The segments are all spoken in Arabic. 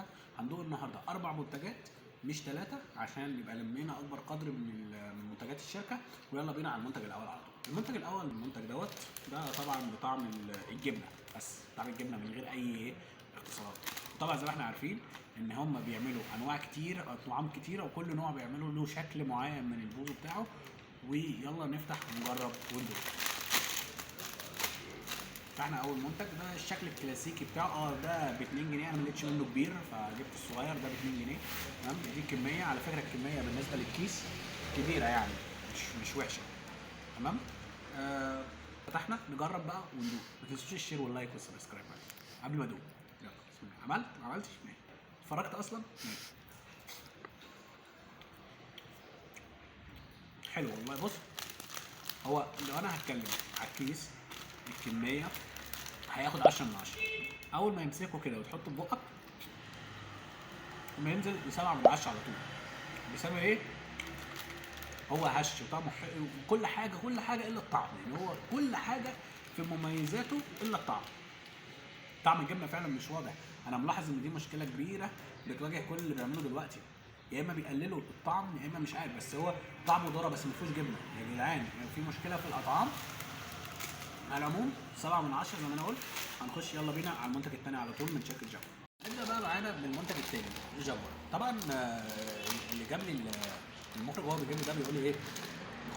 بتاعتها. هندوق النهارده 4 منتجات مش 3 عشان يبقى لمينا اكبر قدر من منتجات الشركه. ويلا بينا على المنتج الاول على طول. المنتج الاول المنتج دوت ده طبعا بطعم الجبنه، بس طعم الجبنه من غير اي اختصارات. طبعا زي ما احنا عارفين ان هم بيعملوا انواع كتير او طعام كتيره، وكل نوع بيعملوا له شكل معين من البوز بتاعه. ويلا نفتح ونجرب وندوق. فاحنا اول منتج ده الشكل الكلاسيكي بتاعه، ده ب 2 جنيه. انا ما لقيتش منه كبير فجبت الصغير ده ب 2 جنيه. تمام. دي الكميه، على فكره الكميه بالنسبه للكيس كبيره يعني مش وحشه. تمام. فتحنا نجرب بقى وندوق. ما تنسوش الشير واللايك والسبسكرايب قبل ما ادوق. يلا بسم الله. عملت؟ ما عملتش؟ ماشي. اتفرجت اصلا؟ ماشي. حلو والله. بص، هو لو انا هتكلم على الكيس الكميه هياخد 10 من 10. اول ما يمسكه كده وتحطه في بقك وما ينزل ب 7 من 10 على طول. بسبب ايه؟ هو هش وطعمه حلو وكل حاجه الا الطعم. يعني هو كل حاجه في مميزاته الا الطعم. طعم الجبنه فعلا مش واضح. انا ملاحظ ان دي مشكله كبيره بتواجه كل اللي بيعملوا دلوقتي، يا اما بيقللوا الطعم يا اما مش عارف، بس هو طعمه ذره بس ما فيهوش جبنه. يا جدعان يعني في مشكله في الاطعام. على العموم 7 من 10 زي ما انا قلت. هنخش يلا بينا على المنتج الثاني على طول من شركه جاكور. نبدا بقى معانا بالمنتج الثاني جاكور. طبعا اللي جاب لي المخرج وهو بيجيب لي ده بيقول لي ايه؟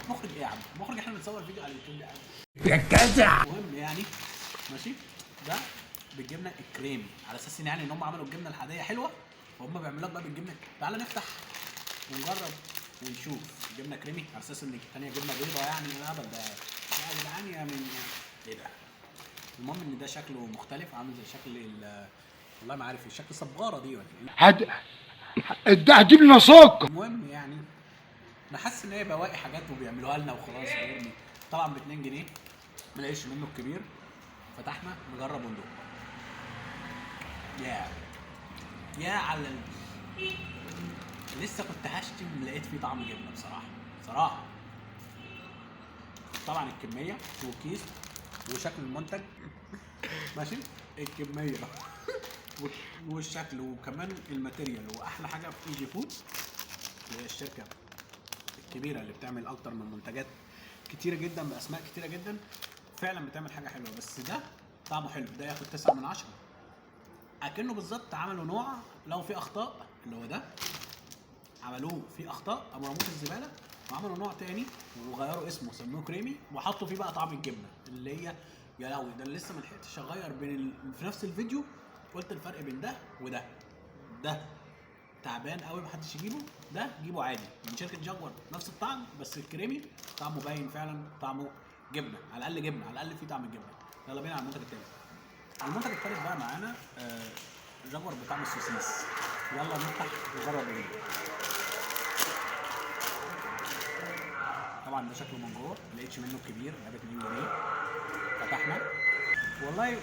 مخرج ايه يا عم؟ مخرج احنا بنصور فيديو على اليوتيوب ده يا جدع. المهم يعني ماشي. ده بالجبنه الكريمي على اساس يعني ان هم عملوا الجبنه العاديه حلوه، وهم بيعملوا لك بقى بالجبنه. تعالى نفتح ونجرب ونشوف الجبنه كريمي على اساس ان الثانيه جبنه بيضه. يعني الهبل ده يا جدعان يا من ايه ده؟ المهم ان ده شكله مختلف، عامل زي شكل والله ما عارف شكل صباره دي ولا ايه. ده هتجيب سكر. المهم يعني انا حاسس ان هي بواقي حاجات وبيعملوها لنا وخلاص. فاهمني؟ طبعا ب 2 جنيه ما لقيتش منه الكبير. فتحنا نجرب وندوق. يا على لسه كنت هشتم لقيت فيه طعم جبنه بصراحه. طبعا الكميه والكيس وشكل المنتج ماشي. الكميه والشكل وكمان الماتيريال. واحلى حاجه في اي جي فود اللي هي الشركه الكبيره اللي بتعمل اكتر من منتجات كتيره جدا باسماء كتيره جدا، فعلا بتعمل حاجه حلوه. بس ده طعمه حلو. ده ياخد 9 من 10. اكنه بالظبط عملوا نوع لو في اخطاء اللي هو ده عملوه في اخطاء ابو رموش الزباله، وعملوا نوع تاني وغيروا اسمه سموه كريمي وحطوا فيه بقى طعم الجبنه اللي هي يا لهوي. ده اللي لسه ما لحقتش اغير بين في نفس الفيديو قلت الفرق بين ده وده. ده تعبان قوي محدش يجيبه. ده جيبه عادي من شركه جاكور نفس الطعم بس الكريمي طعمه باين فعلا طعمه جبنه. على الاقل جبنه، على الاقل فيه طعم الجبنه. يلا بينا على المنتج الثالث. المنتج الثالث بقى معانا جاكور بطعم السوسيس. يلا نفتح نجرب ايه. طبعا ده شكله من جوه ما لقيتش منه الكبير ده ب 2 جنيه. فتحنا والله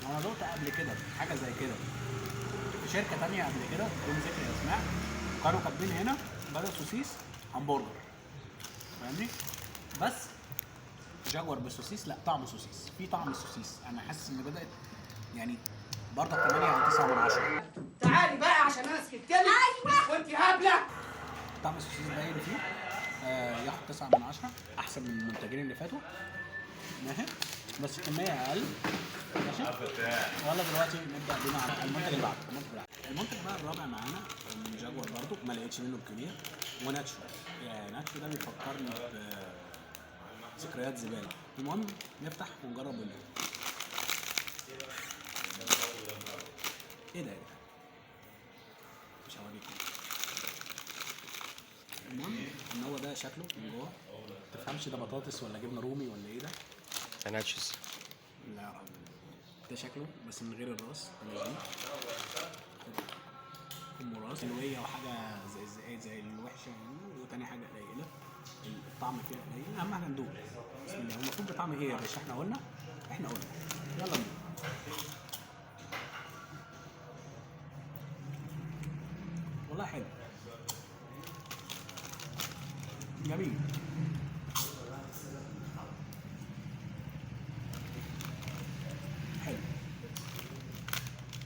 انا دقت قبل كده حاجه زي كده في شركه ثانيه قبل كده بدون ذكر اسماء، كانوا كاتبين هنا بدل سوسيس همبرجر. فاهمني؟ بس جاكور بالسوسيس لا طعم سوسيس، في طعم السوسيس. انا حاسس ان بدات يعني برضه 8 او 9 من 10. تعالي بقى عشان انا سكت لك. ايوه وانت هبله. طعم السوسيس باين فيه. ياخد 9 من 10 احسن من المنتجين اللي فاتوا. ماشي بس الكميه اقل. ماشي. يلا دلوقتي نبدا بينا على المنتج اللي بعده. المنتج بقى الرابع معانا من جاكور برضه ما لقيتش منه الكبير وناتشو. يا ناتشو ده بيفكرني بذكريات زباله. المهم نفتح ونجرب ونشوف ايه ده يا جدعان. مش هوريكم. المهم ان هو ده شكله من جوه. ما تفهمش ده بطاطس ولا جبنه رومي ولا ايه ده؟ ناتشوز. لا يا رب. ده شكله بس من غير الراس. ام راس حلويه وحاجه زي الوحشه يعني. وتاني حاجه قليله الطعم فيها قليل. اهم حاجه ندوق. بسم الله. هو المفروض بطعم ايه يا باشا؟ احنا قلنا يلا ندوق. والله حلو جميل. حلو.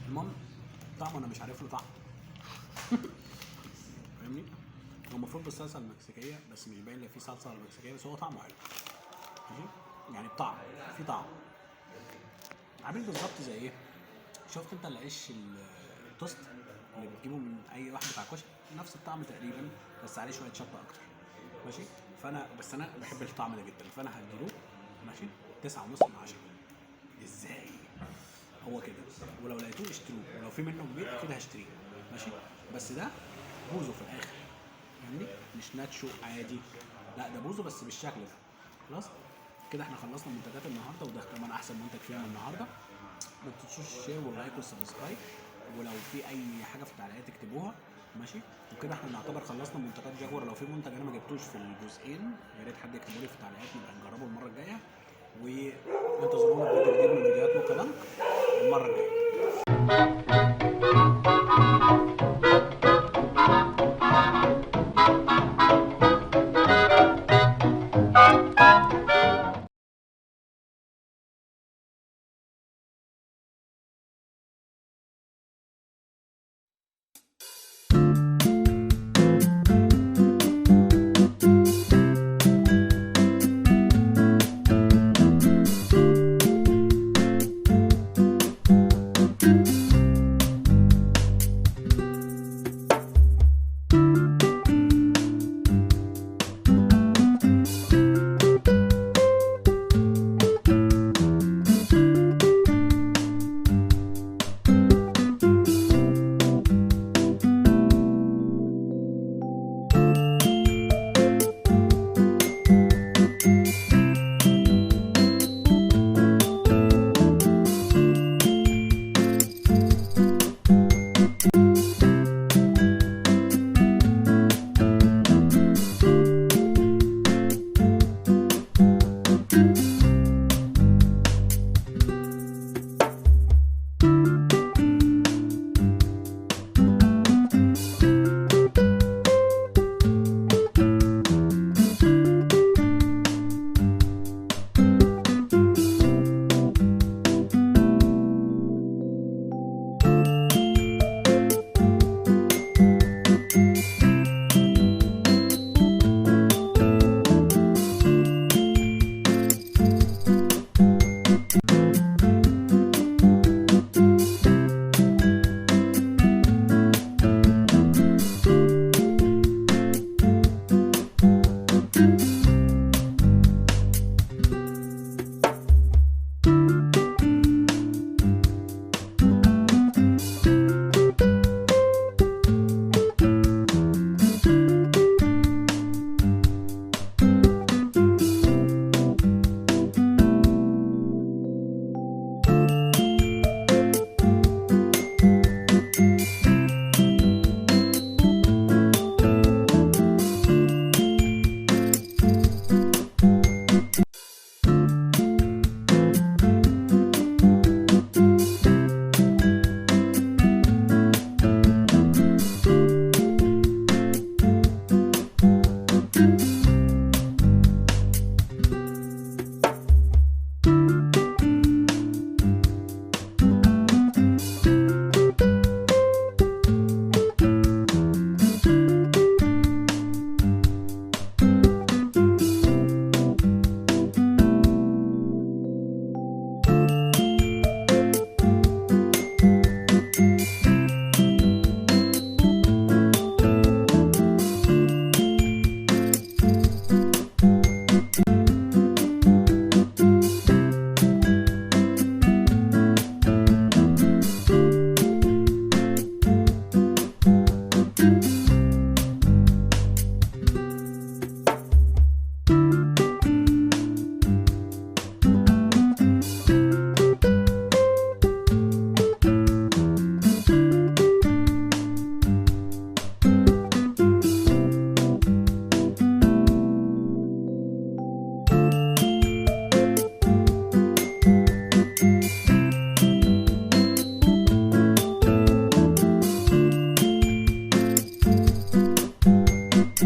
المهم طعمه انا مش عارف له طعم. فاهمني؟ هو المفروض بالصلصه المكسيكيه بس مش باين لي فيه صلصه ولا مكسيكيه، بس هو طعمه حلو. ماشي؟ يعني بطعم، في طعم. عامل بالظبط زي ايه؟ شفت انت العيش التوست اللي بتجيبه من اي واحد بتاع كشري؟ نفس الطعم تقريبا بس عليه شويه شطه اكتر. ماشي؟ انا بحب الطعم ده جدا، فانا هديله ماشي 9.5 من 10. ازاي؟ هو كده. ولو لقيتوه اشتروه، ولو في منه كبير اكيد هشتريه. ماشي؟ بس ده بوزو في الاخر. فاهمني؟ مش ناتشو عادي، لا ده بوزو بس بالشكل ده. خلاص؟ كده احنا خلصنا منتجات النهارده، وده كمان احسن منتج فيها من النهارده. ما تنسوش الشير واللايك والسبسكرايب، ولو في اي حاجه في التعليقات اكتبوها. ماشي؟ وكده احنا نعتبر خلصنا منتجات جاكور. لو في منتج انا ما جبتوش في الجزئين يا ريت حد يكتبه لي في التعليقات، نبقى نجربه المره الجايه. وانتظرونا في فيديو جديد من فيديوهات نوكا بنك المره الجايه.